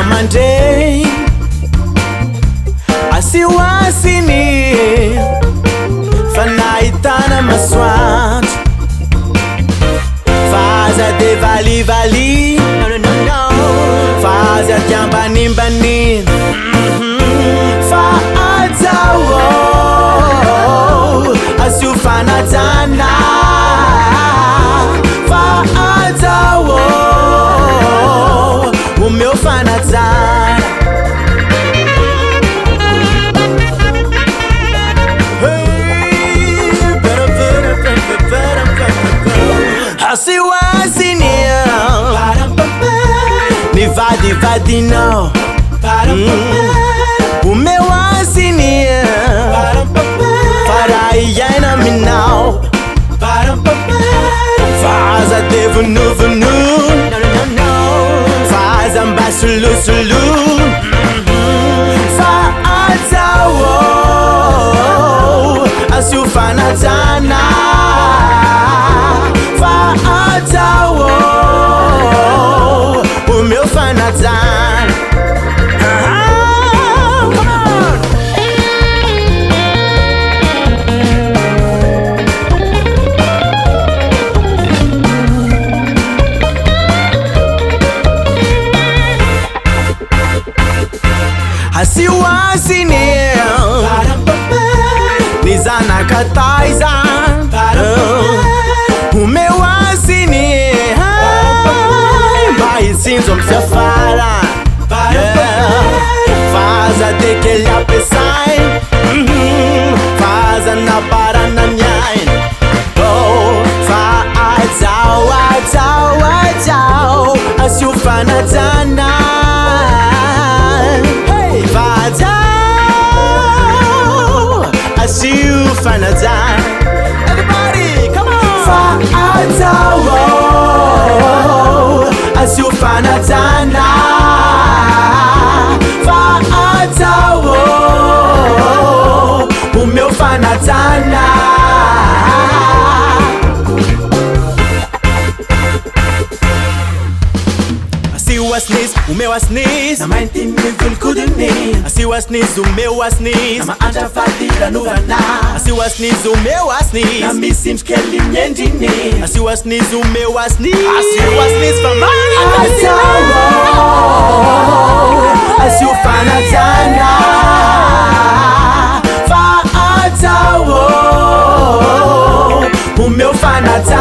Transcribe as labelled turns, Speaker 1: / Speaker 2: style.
Speaker 1: Monday asiwasini fanaitana maswat faza de vali faza tiambanimbani faatawo asiufanatana faatawo umeofanatana asiwasinia ni vadi no umewasinia faraiana minao faza de vunu faza mbasulu faatawo asiufanatana faatawo umeofanatana. Asiwasinia nizana kataiza umewasinia maisinzo msafara faza tekelya pesai faza na parana nyai faatao asiufanatana asiufanatana. Everybody, come on. Faatawo asiufanatana faatawo umeofanatana. Asiwasnis umewasnis na mainti mivul kuduni asiwasnis umewasnis na maanja fadila nuvana asiwasnis umewasnis na missims kelly nyendini asiwasnis umewasnis famani atawo asiufanatana faatawo umeofanatana.